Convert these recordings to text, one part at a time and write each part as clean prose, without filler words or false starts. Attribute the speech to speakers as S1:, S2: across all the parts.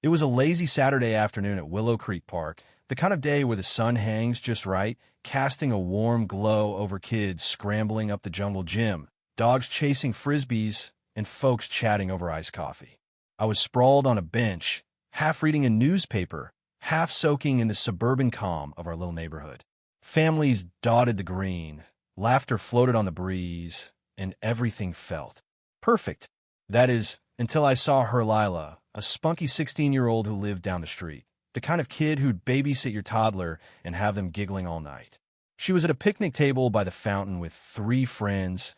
S1: It was a lazy Saturday afternoon at Willow Creek Park, the kind of day where the sun hangs just right, casting a warm glow over kids scrambling up the jungle gym, dogs chasing frisbees, and folks chatting over iced coffee. I was sprawled on a bench, half reading a newspaper, half soaking in the suburban calm of our little neighborhood. Families dotted the green, laughter floated on the breeze, and everything felt perfect. That is, until I saw her Lila, a spunky 16-year-old who lived down the street, the kind of kid who'd babysit your toddler and have them giggling all night. She was at a picnic table by the fountain with 3 friends,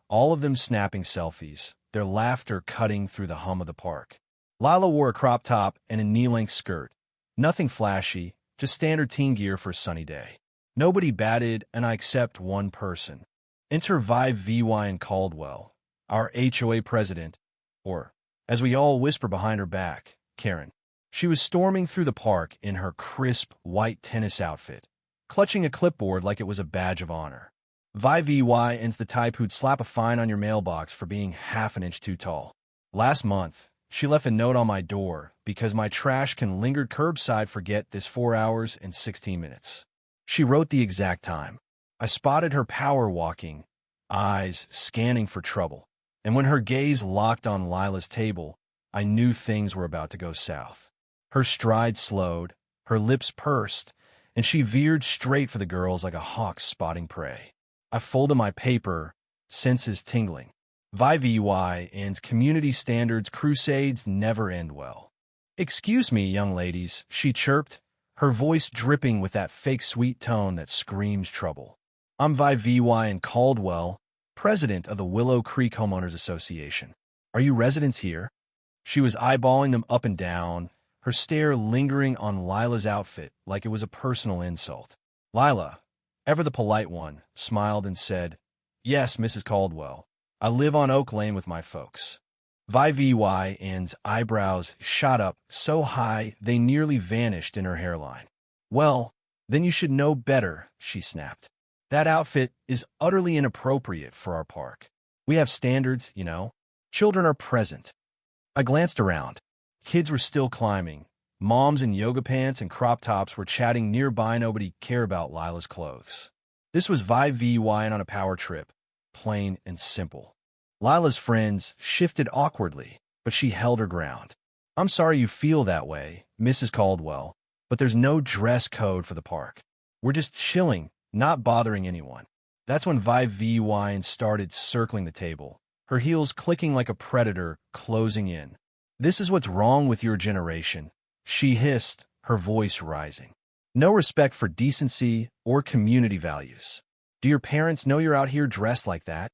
S1: all of them snapping selfies, their laughter cutting through the hum of the park. Lila wore a crop top and a knee-length skirt. Nothing flashy, just standard teen gear for a sunny day. Nobody batted an eye except one person. Enter Vive VY and Caldwell, our HOA president, or, as we all whisper behind her back, Karen. She was storming through the park in her crisp, white tennis outfit, clutching a clipboard like it was a badge of honor. Vive VY is the type who'd slap a fine on your mailbox for being half an inch too tall. Last month, she left a note on my door because my trash can lingered curbside for get this 4 hours and 16 minutes. She wrote the exact time. I spotted her power walking, eyes scanning for trouble. And when her gaze locked on Lila's table, I knew things were about to go south. Her stride slowed, her lips pursed, and she veered straight for the girls like a hawk spotting prey. I folded my paper, senses tingling. Vive EY and community standards crusades never end well. "Excuse me, young ladies," she chirped, her voice dripping with that fake sweet tone that screams trouble. "I'm Vive VY and Caldwell, president of the Willow Creek Homeowners Association. Are you residents here?" She was eyeballing them up and down, her stare lingering on Lila's outfit like it was a personal insult. Lila, ever the polite one, smiled and said, "Yes, Mrs. Caldwell. I live on Oak Lane with my folks." Vive EY and's eyebrows shot up so high they nearly vanished in her hairline. "Well, then you should know better," she snapped. "That outfit is utterly inappropriate for our park. We have standards, you know. Children are present." I glanced around. Kids were still climbing. Moms in yoga pants and crop tops were chatting nearby. Nobody cared about Lila's clothes. This was Vive VY on a power trip, plain and simple. Lila's friends shifted awkwardly, but she held her ground. "I'm sorry you feel that way, Mrs. Caldwell, but there's no dress code for the park. We're just chilling, not bothering anyone." That's when Vive VY started circling the table, her heels clicking like a predator closing in. "This is what's wrong with your generation," she hissed, her voice rising. "No respect for decency or community values. Do your parents know you're out here dressed like that?"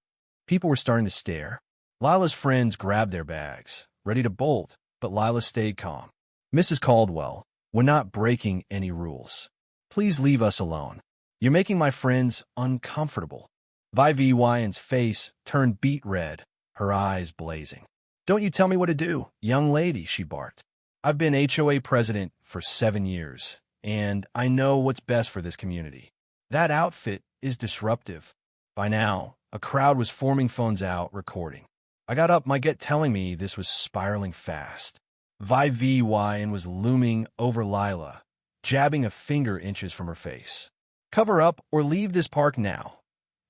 S1: People were starting to stare. Lila's friends grabbed their bags, ready to bolt, but Lila stayed calm. "Mrs. Caldwell, we're not breaking any rules. Please leave us alone. You're making my friends uncomfortable." Vive EY's face turned beet red, her eyes blazing. "Don't you tell me what to do, young lady," she barked. "I've been HOA president for 7 years, and I know what's best for this community. That outfit is disruptive." By now, a crowd was forming, phones out, recording. I got up, my gut telling me this was spiraling fast. Vive VY was looming over Lila, jabbing a finger inches from her face. "Cover up or leave this park now,"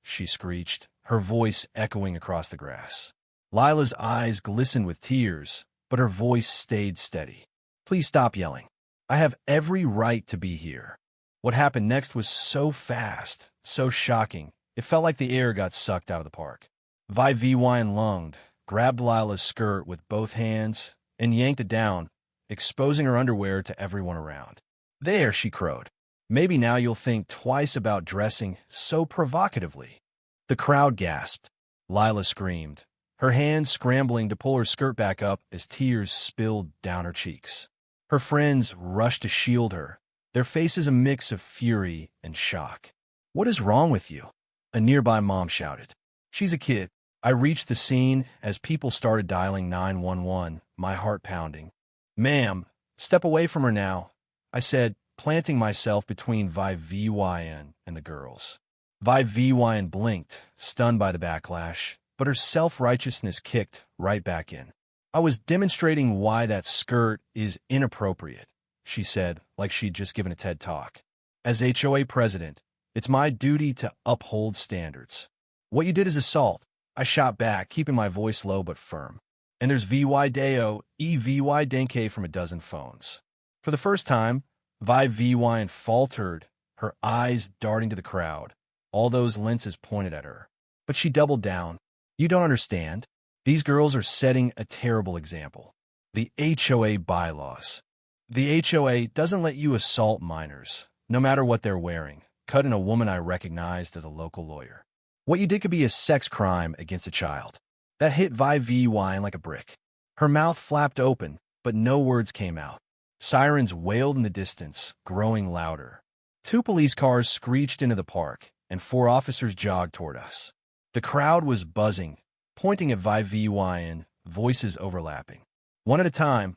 S1: she screeched, her voice echoing across the grass. Lila's eyes glistened with tears, but her voice stayed steady. "Please stop yelling. I have every right to be here." What happened next was so fast, so shocking, it felt like the air got sucked out of the park. Vive VY lunged, grabbed Lila's skirt with both hands, and yanked it down, exposing her underwear to everyone around. "There," she crowed. "Maybe now you'll think twice about dressing so provocatively." The crowd gasped. Lila screamed, her hands scrambling to pull her skirt back up as tears spilled down her cheeks. Her friends rushed to shield her, their faces a mix of fury and shock. "What is wrong with you?" a nearby mom shouted. "She's a kid." I reached the scene as people started dialing 911, my heart pounding. "Ma'am, step away from her now," I said, planting myself between Vive VY and the girls. Vive VY blinked, stunned by the backlash, but her self-righteousness kicked right back in. I was demonstrating why that skirt is inappropriate, she said, like she'd just given a TED Talk. As HOA president, it's my duty to uphold standards. What you did is assault. I shot back, keeping my voice low but firm. And there's VY Deo, EVY Denke from a dozen phones. For the first time, Vi VY faltered, her eyes darting to the crowd, all those lenses pointed at her. But she doubled down. You don't understand. These girls are setting a terrible example. The HOA bylaws. The HOA doesn't let you assault minors, no matter what they're wearing, cut in a woman I recognized as a local lawyer. What you did could be a sex crime against a child. That hit Vi VY like a brick. Her mouth flapped open, but no words came out. Sirens wailed in the distance, growing louder. 2 police cars screeched into the park, and 4 officers jogged toward us. The crowd was buzzing, pointing at Vi VY and voices overlapping. One at a time,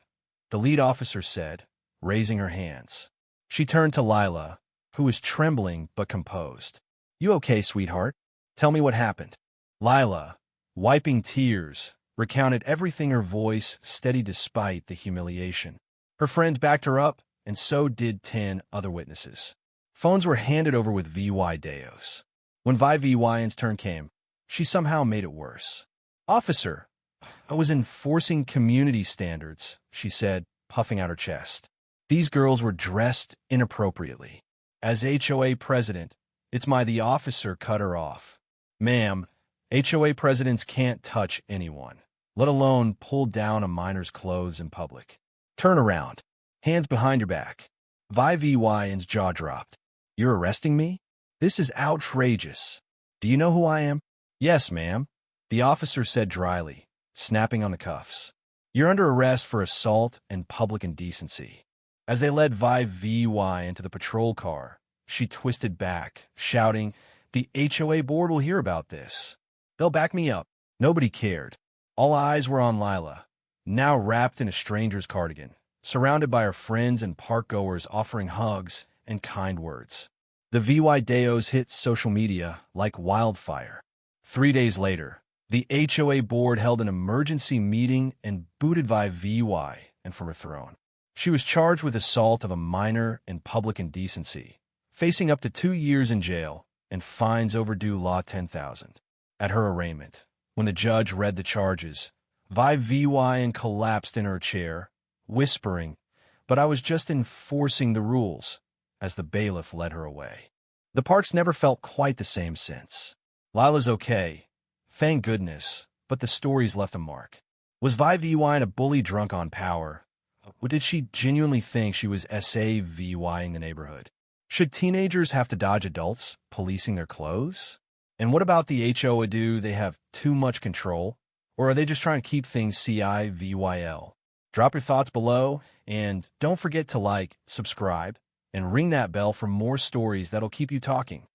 S1: the lead officer said, raising her hands. She turned to Lila, who was trembling but composed. You okay, sweetheart? Tell me what happened. Lila, wiping tears, recounted everything, her voice steady despite the humiliation. Her friends backed her up, and so did 10 other witnesses. Phones were handed over with VY Deos. When Vi VY's turn came, she somehow made it worse. Officer, I was enforcing community standards, she said, puffing out her chest. These girls were dressed inappropriately. As HOA president, it's the officer cut her off. Ma'am, HOA presidents can't touch anyone, let alone pull down a minor's clothes in public. Turn around. Hands behind your back. Vi VY's jaw dropped. You're arresting me? This is outrageous. Do you know who I am? Yes, ma'am, the officer said dryly, snapping on the cuffs. You're under arrest for assault and public indecency. As they led Vi VY into the patrol car, she twisted back, shouting, The HOA board will hear about this. They'll back me up. Nobody cared. All eyes were on Lila, now wrapped in a stranger's cardigan, surrounded by her friends and park-goers offering hugs and kind words. The VY Deos hit social media like wildfire. 3 days later, the HOA board held an emergency meeting and booted Vi VY and from her throne. She was charged with assault of a minor and public indecency, facing up to 2 years in jail and fines overdue law $10,000. At her arraignment, when the judge read the charges, Vi VY collapsed in her chair, whispering, "But I was just enforcing the rules," as the bailiff led her away. The parks never felt quite the same since. Lila's okay, thank goodness, but the stories left a mark. Was Vi VY a bully drunk on power? Or did she genuinely think she was SAVYing the neighborhood? Should teenagers have to dodge adults policing their clothes? And what about the HOA? Do they have too much control? Or are they just trying to keep things CIVYL? Drop your thoughts below, and don't forget to like, subscribe, and ring that bell for more stories that'll keep you talking.